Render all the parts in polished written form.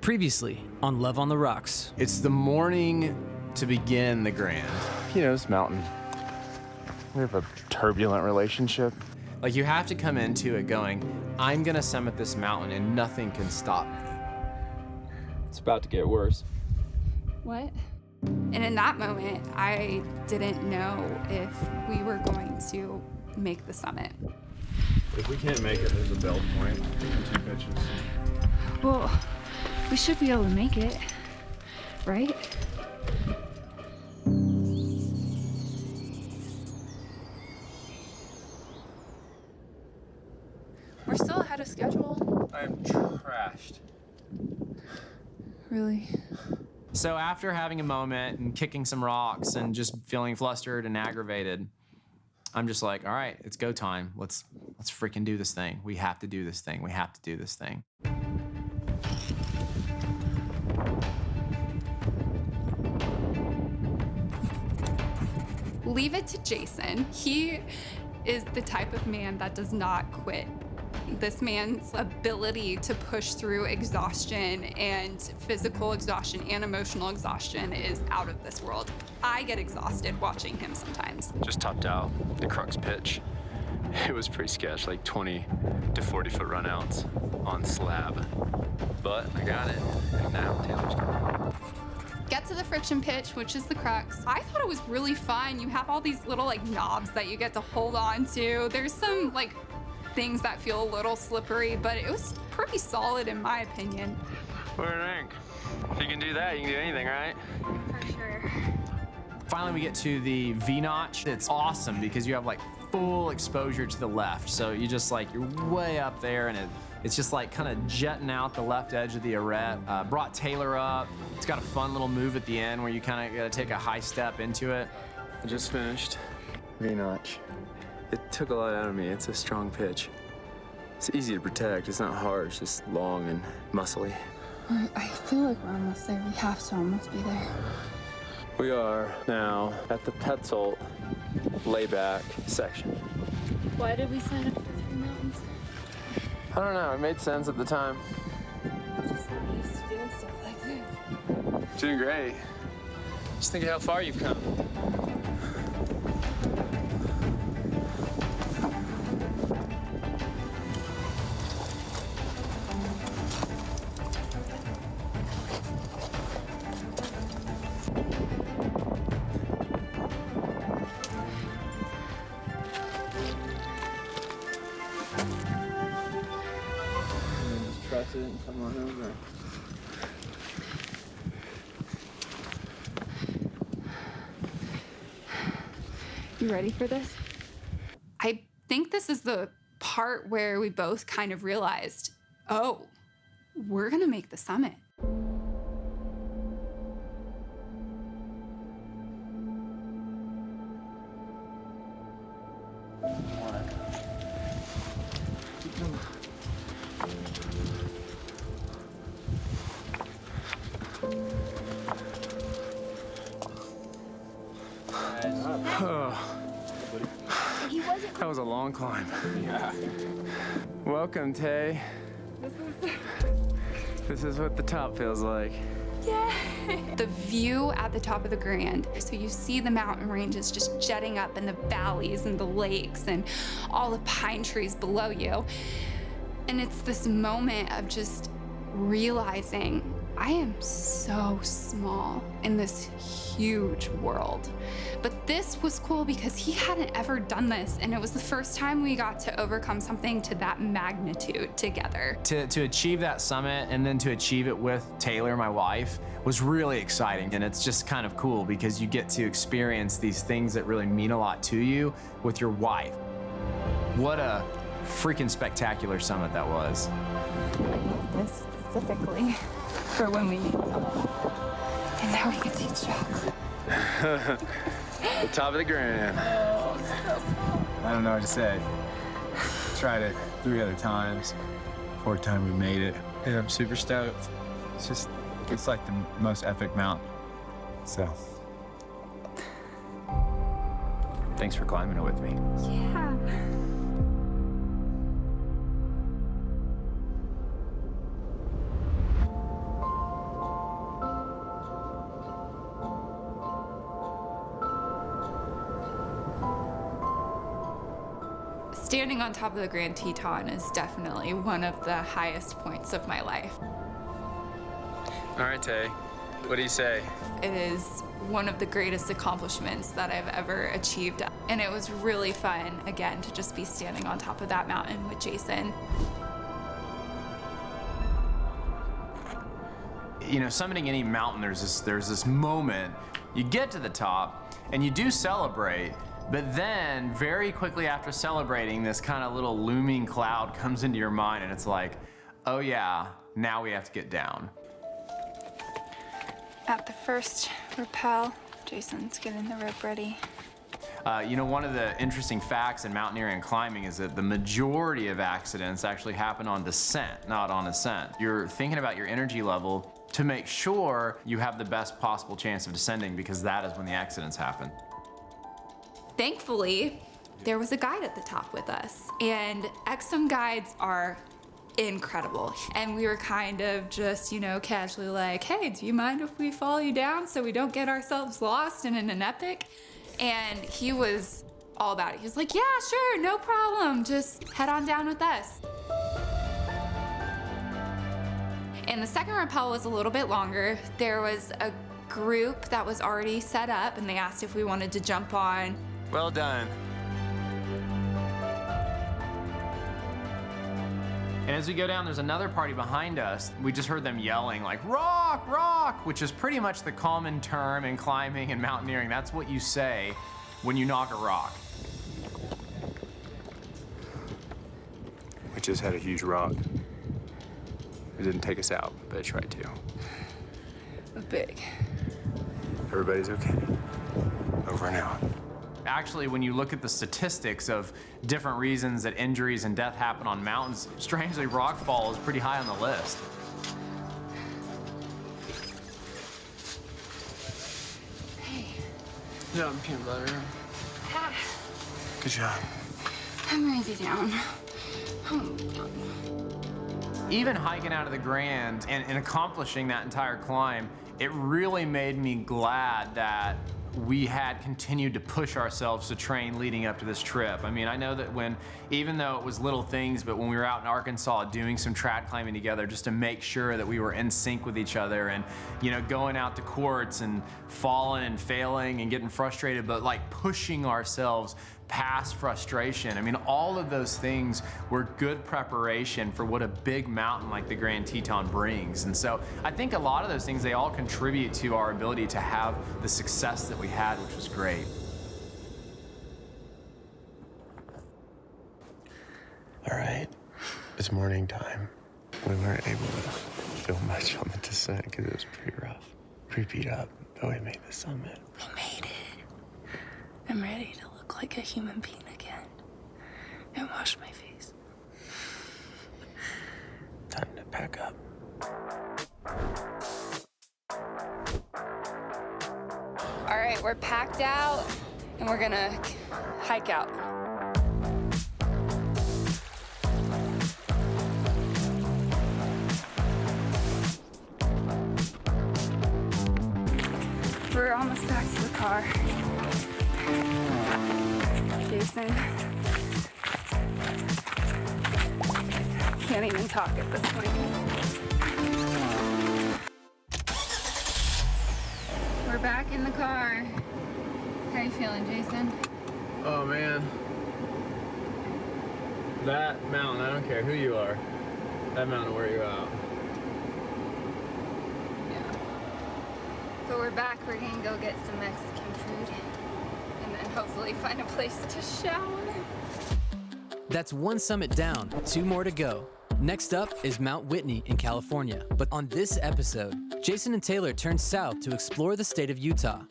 Previously on Love on the Rocks. It's the morning to begin the Grand. You know, this mountain, we have a turbulent relationship. Like, you have to come into it going, I'm gonna summit this mountain and nothing can stop me. It's about to get worse. What? And in that moment, I didn't know if we were going to make the summit. If we can't make it, there's a bell point and 2 pitches. Well, we should be able to make it, right? We're still ahead of schedule. I am trashed. Really? So after having a moment and kicking some rocks and just feeling flustered and aggravated, I'm just like, all right, it's go time. Let's freaking do this thing. We have to do this thing. We have to do this thing. Leave it to Jason. He is the type of man that does not quit. This man's ability to push through exhaustion and physical exhaustion and emotional exhaustion is out of this world. I get exhausted watching him sometimes. Just topped out the crux pitch. It was pretty sketch, like 20 to 40 foot runouts on slab. But I got it, and now Taylor's coming. Get to the friction pitch, which is the crux. I thought it was really fun. You have all these little knobs that you get to hold on to. There's some things that feel a little slippery, but it was pretty solid in my opinion. What do you think? If you can do that, you can do anything, right? For sure. Finally, we get to the V-notch. It's awesome because you have full exposure to the left. So you just you're way up there and it's just kind of jetting out the left edge of the arete. Brought Taylor up. It's got a fun little move at the end where you kind of got to take a high step into it. I just finished V-notch. It took a lot out of me. It's a strong pitch. It's easy to protect. It's not hard. It's just long and muscly. I feel like we're almost there. We have to almost be there. We are now at the Petzold layback section. Why did we sign up for 3 mountains? I don't know. It made sense at the time. I'm just not used to doing stuff like this. Doing great. Just think of how far you've come. Trust it and come on over. You ready for this? I think this is the part where we both kind of realized, oh, we're gonna make the summit. That was a long climb. Yeah. Welcome, Tay. This is what the top feels like. Yeah. The view at the top of the Grand, so you see the mountain ranges just jetting up and the valleys and the lakes and all the pine trees below you. And it's this moment of just realizing I am so small in this huge world. But this was cool because he hadn't ever done this, and it was the first time we got to overcome something to that magnitude together. To achieve that summit and then to achieve it with Taylor, my wife, was really exciting. And it's just kind of cool because you get to experience these things that really mean a lot to you with your wife. What a freaking spectacular summit that was. I want this specifically for when we need someone. And now we get to eat chocolate. The top of the Grand. I don't know what to say. Tried it 3 other times. 4th time we made it. Yeah, I'm super stoked. It's like the most epic mountain. So. Thanks for climbing it with me. Yeah. Standing on top of the Grand Teton is definitely one of the highest points of my life. All right, Tay, what do you say? It is one of the greatest accomplishments that I've ever achieved. And it was really fun, again, to just be standing on top of that mountain with Jason. You know, summiting any mountain, there's this moment, you get to the top and you do celebrate, but then very quickly after celebrating, this kind of little looming cloud comes into your mind and it's like, oh yeah, now we have to get down. At the first rappel, Jason's getting the rope ready. You know, one of the interesting facts in mountaineering and climbing is that the majority of accidents actually happen on descent, not on ascent. You're thinking about your energy level to make sure you have the best possible chance of descending, because that is when the accidents happen. Thankfully, there was a guide at the top with us, and XM guides are incredible. And we were kind of just, you know, casually like, hey, do you mind if we follow you down so we don't get ourselves lost in an epic? And he was all about it. He was like, yeah, sure, no problem. Just head on down with us. And the second rappel was a little bit longer. There was a group that was already set up and they asked if we wanted to jump on. Well done. And as we go down, there's another party behind us. We just heard them yelling like, rock, rock, which is pretty much the common term in climbing and mountaineering. That's what you say when you knock a rock. We just had a huge rock. It didn't take us out, but it tried to. Big. Everybody's okay. Over and out. Actually, when you look at the statistics of different reasons that injuries and death happen on mountains, strangely, rockfall is pretty high on the list. Hey. Yeah, I'm peanut butter. Ah, Good job. I'm ready down. Even hiking out of the Grand and accomplishing that entire climb, it really made me glad that we had continued to push ourselves to train leading up to this trip. I mean, I know that even though it was little things, but when we were out in Arkansas doing some trad climbing together just to make sure that we were in sync with each other and, you know, going out to courts and falling and failing and getting frustrated, but like pushing ourselves past frustration. I mean, all of those things were good preparation for what a big mountain like the Grand Teton brings. And so I think a lot of those things, they all contribute to our ability to have the success that we had, which was great. All right, it's morning time. We weren't able to film much on the descent because it was pretty rough. Pretty beat up, but we made the summit. We made it. I'm ready to look like a human being again and wash my face. Time to pack up. All right, we're packed out and we're gonna hike out. We're almost back to the car. Jason can't even talk at this point. We're back in the car. How you feeling, Jason? Oh man. That mountain, I don't care who you are, that mountain will wear you out. But we're back. We're gonna go get some Mexican food and then hopefully find a place to shower. That's one summit down, 2 more to go. Next up is Mount Whitney in California. But on this episode, Jason and Tayler turn south to explore the state of Utah.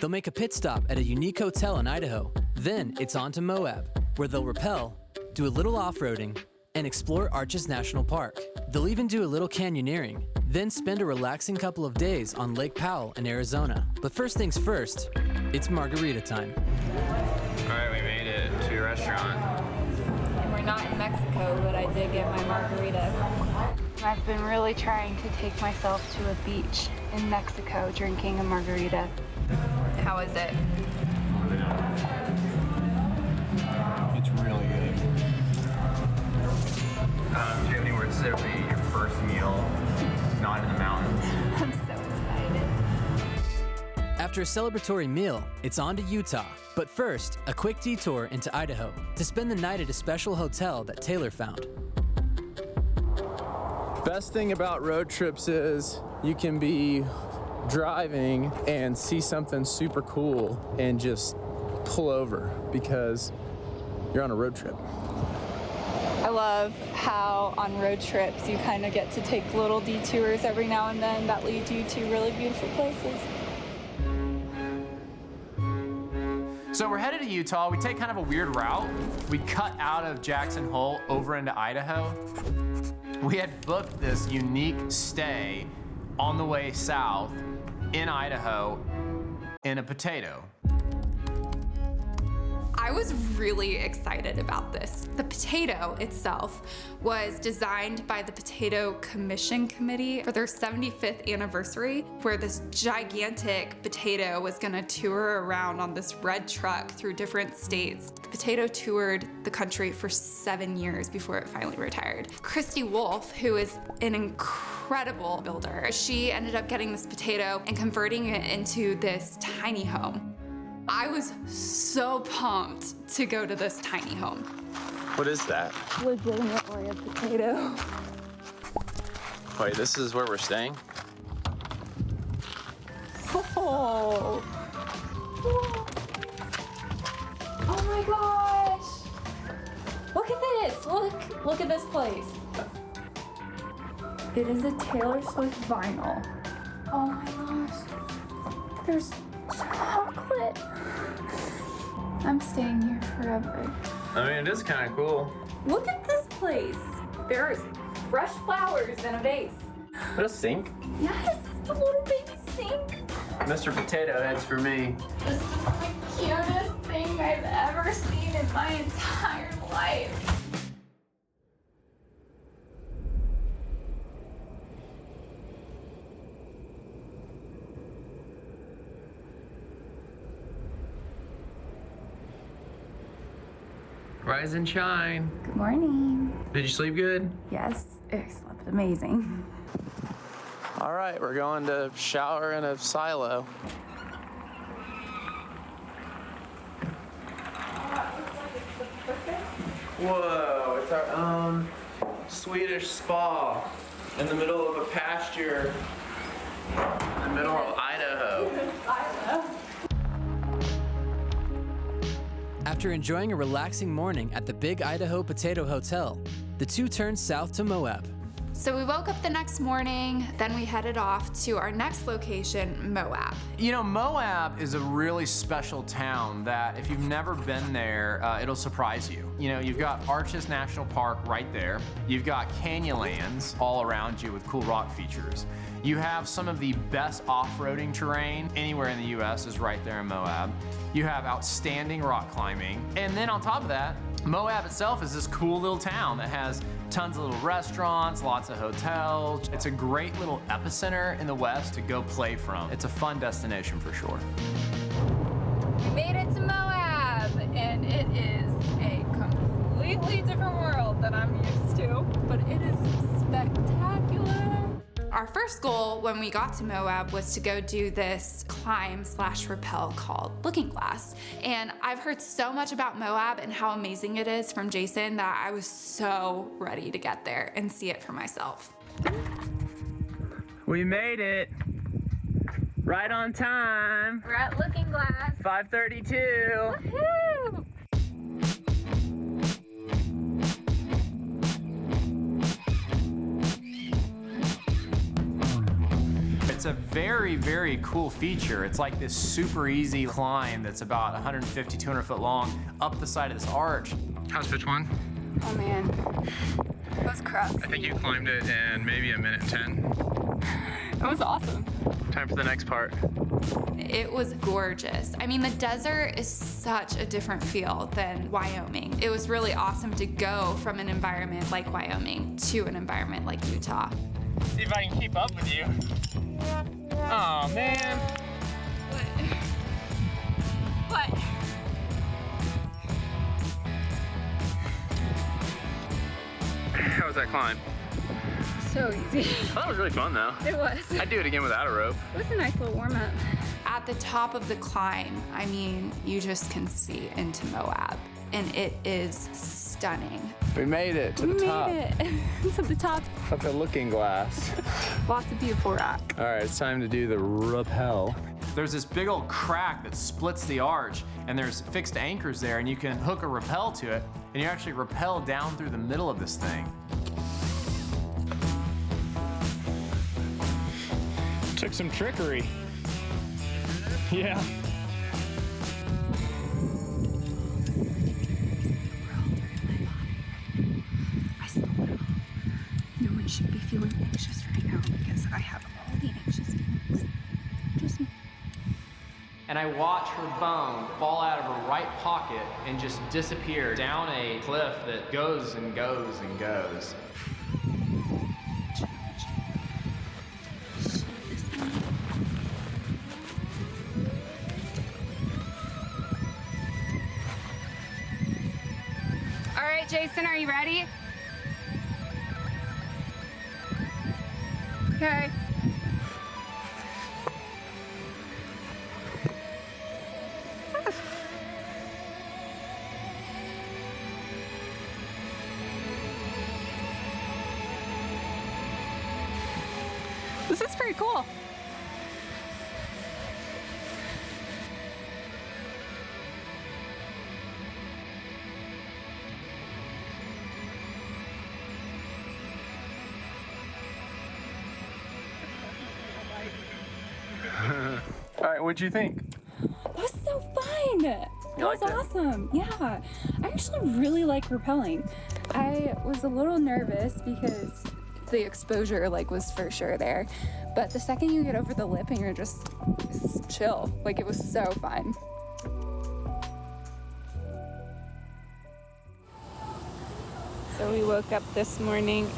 They'll make a pit stop at a unique hotel in Idaho. Then it's on to Moab, where they'll rappel, do a little off-roading, and explore Arches National Park. They'll even do a little canyoneering, then spend a relaxing couple of days on Lake Powell in Arizona. But first things first, it's margarita time. All right, we made it to a restaurant. And we're not in Mexico, but I did get my margarita. I've been really trying to take myself to a beach in Mexico drinking a margarita. How is it? It's really good. Do you have any words to say it'll be your first meal not in the mountains? I'm so excited. After a celebratory meal, it's on to Utah. But first, a quick detour into Idaho to spend the night at a special hotel that Tayler found. Best thing about road trips is you can be driving and see something super cool and just pull over because you're on a road trip. I love how on road trips you kind of get to take little detours every now and then that lead you to really beautiful places. So we're headed to Utah. We take kind of a weird route. We cut out of Jackson Hole over into Idaho. We had booked this unique stay on the way south in Idaho in a potato. I was really excited about this. The potato itself was designed by the Potato Commission Committee for their 75th anniversary, where this gigantic potato was gonna tour around on this red truck through different states. The potato toured the country for 7 years before it finally retired. Christy Wolf, who is an incredible builder, she ended up getting this potato and converting it into this tiny home. I was so pumped to go to this tiny home. What is that? Legitimately a potato. Wait, this is where we're staying? Oh. Oh my gosh. Look at this. Look at this place. It is a Taylor Swift vinyl. Oh my gosh. There's chocolate. I'm staying here forever. I mean, it is kind of cool. Look at this place. There's fresh flowers in a vase. What a sink. Yes, it's a little baby sink. Mr. Potato Head's for me. This is the cutest thing I've ever seen in my entire life. Rise and shine. Good morning. Did you sleep good? Yes, I slept amazing. All right, we're going to shower in a silo. Whoa, it's our own Swedish spa in the middle of a pasture in the middle of Idaho. After enjoying a relaxing morning at the Big Idaho Potato Hotel, the two turned south to Moab. So we woke up the next morning, then we headed off to our next location, Moab. You know, Moab is a really special town that if you've never been there, it'll surprise you. You know, you've got Arches National Park right there. You've got canyonlands all around you with cool rock features. You have some of the best off-roading terrain anywhere in the US is right there in Moab. You have outstanding rock climbing. And then on top of that, Moab itself is this cool little town that has tons of little restaurants, lots of hotels. It's a great little epicenter in the West to go play from. It's a fun destination for sure. We made it to Moab, and it is a completely different world than I'm used to, but it is spectacular. Our first goal when we got to Moab was to go do this climb/rappel called Looking Glass. And I've heard so much about Moab and how amazing it is from Jason that I was so ready to get there and see it for myself. We made it. Right on time. We're at Looking Glass. 5:32. Woohoo! It's a very, very cool feature. It's like this super easy climb that's about 150, 200 foot long up the side of this arch. How's pitch one? Oh man, it was crazy. I think you climbed it in maybe a minute 10. It was awesome. Time for the next part. It was gorgeous. I mean, the desert is such a different feel than Wyoming. It was really awesome to go from an environment like Wyoming to an environment like Utah. See if I can keep up with you. Oh man. What? That was that climb? So easy. That was really fun though. It was. I'd do it again without a rope. It was a nice little warm-up. At the top of the climb, I mean, you just can see into Moab, and it is stunning. We made it to the top. We made it to the top. Up the looking glass. Lots of beautiful rock. All right, it's time to do the rappel. There's this big old crack that splits the arch, and there's fixed anchors there, and you can hook a rappel to it, and you actually rappel down through the middle of this thing. Took some trickery. Yeah. I still know. No one should be feeling anxious right now because I have all the anxious feelings. Just me. And I watch her bone fall out of her right pocket and just disappear down a cliff that goes and goes and goes. All right, Jason, are you ready? Okay. This is pretty cool. All right, what'd you think? That was so fun. That was awesome. Yeah. I actually really like rappelling. I was a little nervous because the exposure was for sure there. But the second you get over the lip and you're just chill, it was so fun. So we woke up this morning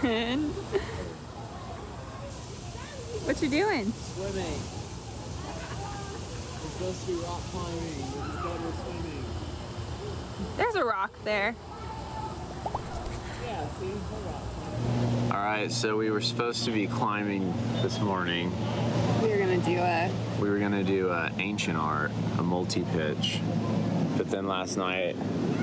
and what you doing? Swimming. We're supposed to be rock climbing, but instead we're swimming. There's a rock there. Yeah, see? We're rock climbing. All right, so we were supposed to be climbing this morning. We were gonna do Ancient Art, a multi-pitch. But then last night,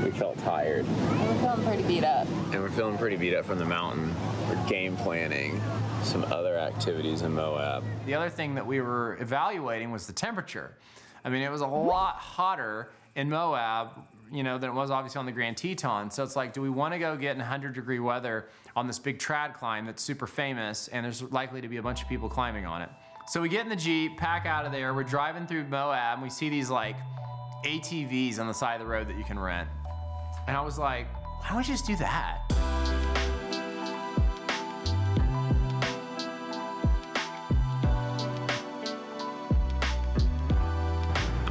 we felt tired. And we're feeling pretty beat up. And we're feeling pretty beat up from the mountain. We're game planning some other activities in Moab. The other thing that we were evaluating was the temperature. I mean, it was a lot hotter in Moab, than it was obviously on the Grand Tetons. So it's like, do we want to go get in 100-degree weather on this big trad climb that's super famous, and there's likely to be a bunch of people climbing on it? So we get in the Jeep, pack out of there, we're driving through Moab, and we see these ATVs on the side of the road that you can rent. And I was like, why don't we just do that?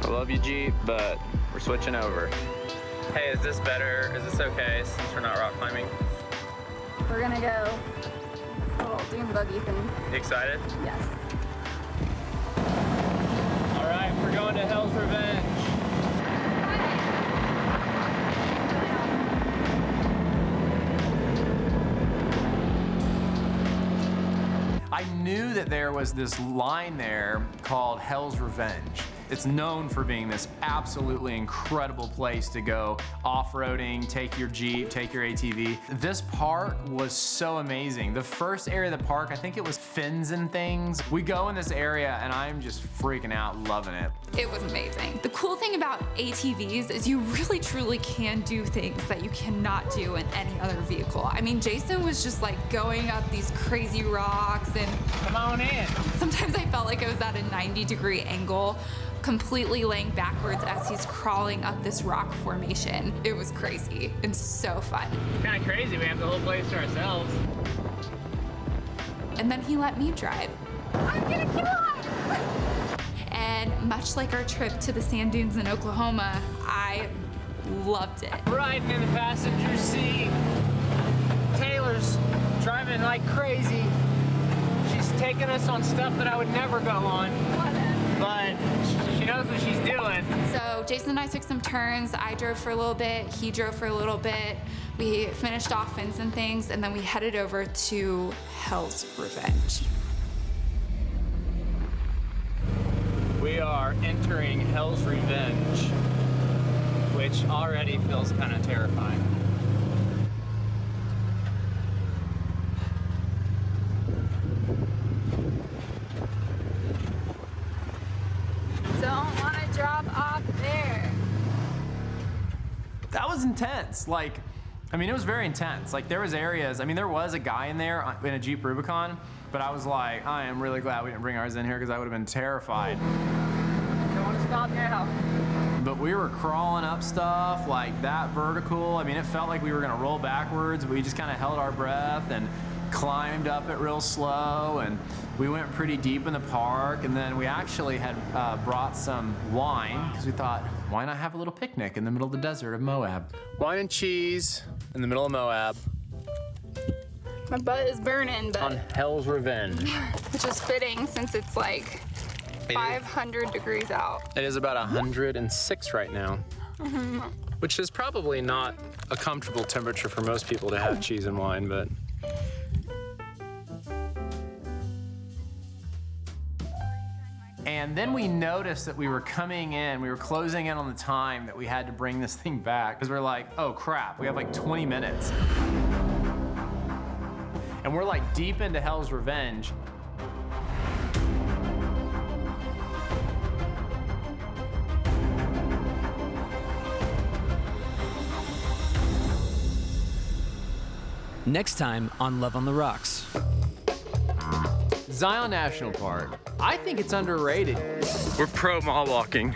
I love you, Jeep, but we're switching over. Hey, is this better? Is this okay since we're not rock climbing? We're gonna go this little dune buggy thing. You excited? Yes. All right, we're going to Hell's Revenge. I knew that there was this line there called Hell's Revenge. It's known for being this absolutely incredible place to go off-roading, take your Jeep, take your ATV. This park was so amazing. The first area of the park, I think it was fins and things. We go in this area and I'm just freaking out, loving it. It was amazing. The cool thing about ATVs is you really truly can do things that you cannot do in any other vehicle. I mean, Jason was just going up these crazy rocks, and Come on in. sometimes I felt like I was at a 90-degree angle, completely laying backwards as he's crawling up this rock formation. It was crazy and so fun. Kind of crazy, we have the whole place to ourselves. And then he let me drive. I'm gonna kill us! And much like our trip to the sand dunes in Oklahoma, I loved it. Riding in the passenger seat. Taylor's driving like crazy. She's taking us on stuff that I would never go on. But she knows what she's doing. So Jason and I took some turns. I drove for a little bit, he drove for a little bit. We finished off fins and things, and then we headed over to Hell's Revenge. We are entering Hell's Revenge, which already feels kind of terrifying. Don't want to drop off there. That was intense. I mean, it was very intense. There was areas, there was a guy in there in a Jeep Rubicon, but I was like, I am really glad we didn't bring ours in here because I would have been terrified. Don't want to stop now. But we were crawling up stuff like that vertical. It felt like we were gonna roll backwards, but we just kind of held our breath and climbed up it real slow, and we went pretty deep in the park, and then we actually had brought some wine because we thought, why not have a little picnic in the middle of the desert of Moab? Wine and cheese in the middle of Moab My butt is burning, but on Hell's Revenge. which is fitting since it's 500 degrees out. It is about 106 right now, which is probably not a comfortable temperature for most people to have cheese and wine, but and then we noticed that we were coming in, we were closing in on the time that we had to bring this thing back, because we're like, oh crap, we have 20 minutes. And we're deep into Hell's Revenge. Next time on Love on the Rocks. Zion National Park. I think it's underrated. We're pro mall walking.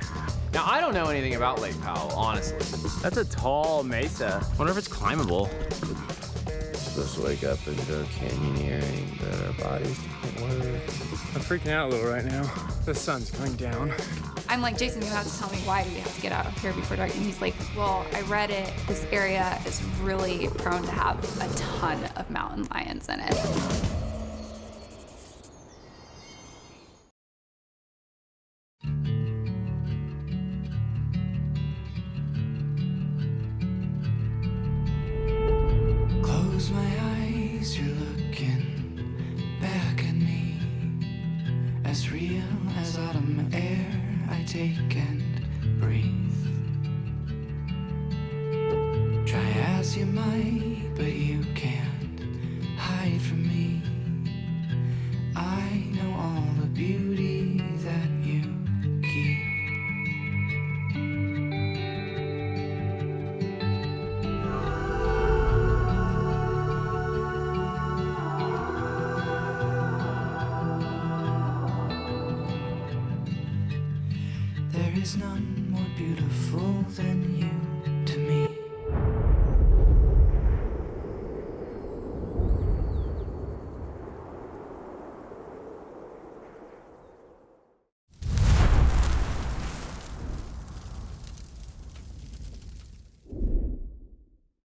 Now, I don't know anything about Lake Powell, honestly. That's a tall mesa. Wonder if it's climbable. We're supposed to wake up and go canyoneering, but our bodies don't work. I'm freaking out a little right now. The sun's going down. I'm like, Jason, you have to tell me, why do we have to get out of here before dark? And he's like, well, I read it. This area is really prone to have a ton of mountain lions in it. Close my eyes, you're looking back at me. As real as autumn air, I take and breathe. Try as you might, but you can't hide from me. I know all the beauty that you keep. There is none more beautiful than you to me.